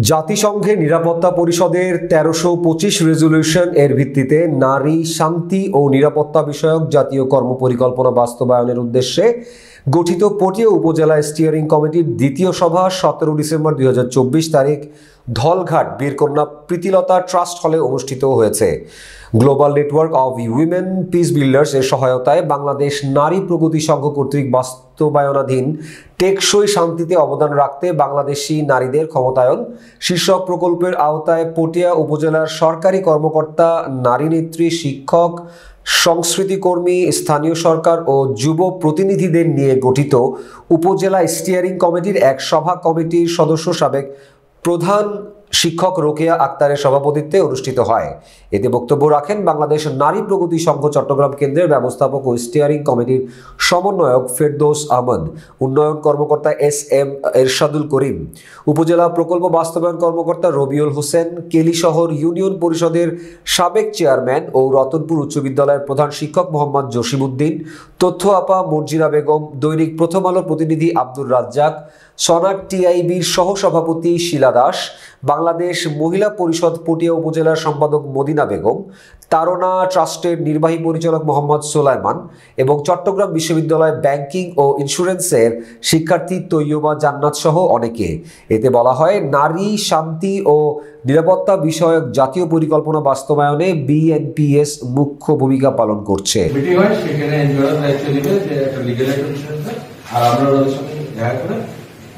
জাতিসংঘের নিরাপত্তা পরিষদের ১৩২৫ রেজলিউশন এর ভিত্তিতে নারী শান্তি ও নিরাপত্তা বিষয়ক জাতীয় কর্মপরিকল্পনা বাস্তবায়নের উদ্দেশ্যে গঠিত পটিয়া উপজেলা স্টিয়ারিং কমিটির দ্বিতীয় সভা ১৭ ডিসেম্বর ২০২৪ তারিখ ধলঘাট বীরকন্যা প্রীতিলতা ট্রাস্ট হলে অনুষ্ঠিত হয়েছে। Global network of women peace builders এর সহায়তায় বাংলাদেশ নারী প্রগতি সংঘ কর্তৃক বাস্তবায়নাধীন টেকসই শান্তিতে অবদান রাখতে বাংলাদেশি নারীদের ক্ষমতায়ন শীর্ষক প্রকল্পের আওতায় পটিয়া উপজেলার সরকারি কর্মকর্তা, নারী নেত্রী, শিক্ষক, সংস্কৃতিকর্মী, স্থানীয় সরকার ও যুব প্রতিনিধিদের নিয়ে গঠিত উপজেলা স্টিয়ারিং কমিটির এক সভা কমিটির সদস্য সাবেক প্রধান শিক্ষক রোকেয়া আক্তারের সভাপতিত্বে অনুষ্ঠিত হয়। এতে বক্তব্য রাখেন বাংলাদেশ নারী প্রগতি সংঘ চট্টগ্রাম কেন্দ্রের ব্যবস্থাপক ও স্টিয়ারিং কমিটির সমন্বয়ক ফেরদৌস আহমদ, উন্নয়ন কর্মকর্তা এস.এম. এরশাদুল করিম, উপজেলা প্রকল্প বাস্তবায়ন কর্মকর্তা রবিউল হোসেন, কেলিশহর ইউনিয়ন পরিষদের সাবেক চেয়ারম্যান ও রতনপুর উচ্চ বিদ্যালয়ের প্রধান শিক্ষক মোহাম্মদ জসিমউদ্দিন, তথ্য আপা মর্জিনা বেগম, দৈনিক প্রথম আলো প্রতিনিধি আব্দুর রাজ্জাক, সনাক টিআইবির সহসভাপতি শিলা দাস, বাংলাদেশ মহিলা পরিষদ পটিয়া উপজেলার সম্পাদক মদিনা বেগম, তারনা ট্রাস্টের নির্বাহী পরিচালক মোহাম্মদ সোলাইমান এবং চট্টগ্রাম বিশ্ববিদ্যালয় ব্যাংকিং ও ইন্স্যুরেন্সের শিক্ষার্থী তৈয়বা জান্নাত সহ অনেকে। এতে বলা হয়, নারী শান্তি ও নিরাপত্তা বিষয়ক জাতীয় পরিকল্পনা বাস্তবায়নে বিএনপিএস মুখ্য ভূমিকা পালন করছে।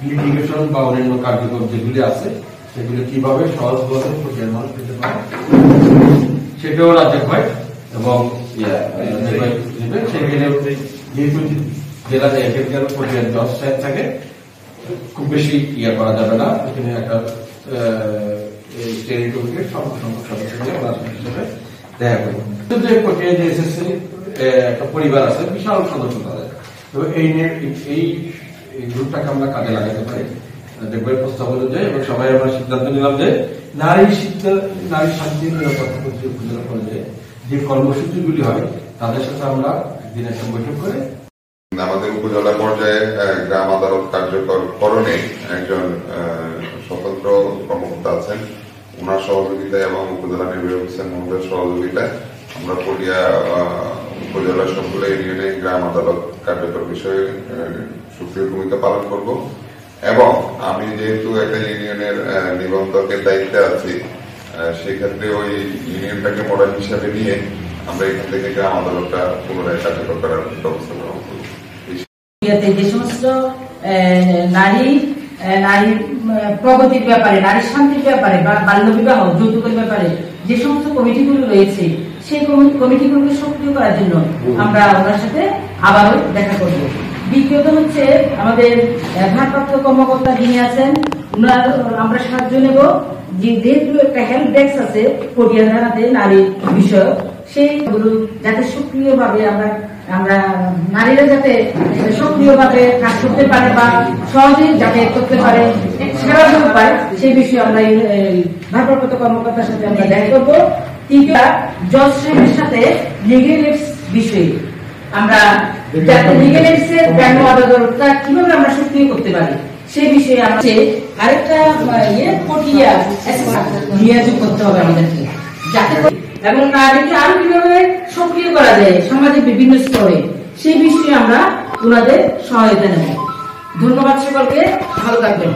লিটিগেশন বা অন্যান্য কার্যক্রম যেগুলি আছে সেগুলি কিভাবে সহজভাবে পর্যায়ের মানুষ পেতে পারে সেটাও রাজ্য হয় এবং সেখানে যেহেতু জেলাতে এক এক পর্যায়ের 10 সাহেব থাকে, খুব বেশি করা যাবে না। এখানে একটা স্টিয়ারিং কমিটির সংখ্যক সদস্য মিলে হিসেবে দেখা করবো। যে পর্যায়ে যে এসএসসি একটা পরিবার আছে, বিশাল সদস্য তাদের, তো এই গ্রুপটাকে আমরা কাজে লাগাতে পারি দেখবার প্রস্তাব অনুযায়ী, এবং সবাই আমরা সিদ্ধান্ত নিলাম যে নারী শান্তি নিরাপত্তা উপজেলা পর্যায়ে যে কর্মসূচিগুলি হয় তাদের সাথে আমরা একদিন একটা বৈঠক করে আমাদের উপজেলা পর্যায়ে গ্রাম আদালত কার্যকরণে একজন স্বতন্ত্র কর্মকর্তা আছেন, ওনার সহযোগিতায় এবং উপজেলা নির্বাহী অফিসার মহোদয়ের সহযোগিতায় আমরা পটিয়া উপজেলার সবগুলো ইউনিয়নে গ্রাম আদালত কার্যকর বিষয়ে সক্রিয় ভূমিকা পালন করব। এবং আমি যেহেতু একটা ইউনিয়নের নিবন্ধকের দায়িত্বে আছি, সেক্ষেত্রে ওই ইউনিয়নটাকে মডেল হিসাবে নিয়ে আমরা এখান থেকে গ্রাম আদালতটা পুনরায় কার্যকর করার ব্যবস্থা গ্রহণ করব। যে সমস্ত নারী প্রগতির ব্যাপারে, নারী শান্তির ব্যাপারে বা বাল্য বিবাহ, যৌতুকের ব্যাপারে যে সমস্ত কমিটিগুলো রয়েছে সেই কমিটিগুলোকে সক্রিয় করার জন্য আমরা ওনার সাথে আবারও দেখা করব। দ্বিতীয়ত হচ্ছে আমাদের ভারপ্রাপ্ত কর্মকর্তা যিনি আছেন, আমরা সাহায্য নেব। যেহেতু একটা হেল্প ডেস্ক আছে পটিয়া থানাতে নারী বিষয়, সেইগুলো যাতে সক্রিয়ভাবে আমরা নারীরা যাতে সক্রিয়ভাবে কাজ করতে পারে বা সহজেই যাতে করতে পারে, সেবা করতে পারে, সেই বিষয়ে আমরা ভারপ্রাপ্ত কর্মকর্তার সাথে আমরা দেখা করবো। তৃতীয়, জজ সাহেবের সাথে লিগেল এইডস বিষয়ে আমরা যাতে লিগেল এইডস এর ব্যাংকটা কিভাবে আমরা সক্রিয় করতে পারি সেই বিষয়ে আমরা আরেকটা পটিয়া নিয়োগ করতে হবে আমাদেরকে, যাতে এবং নারীকে আরো কিভাবে সক্রিয় করা যায় সমাজের বিভিন্ন স্তরে, সেই বিষয়ে আমরা ওনাদের সহায়তা নেব। ধন্যবাদ সকলকে, ভালো থাকবেন।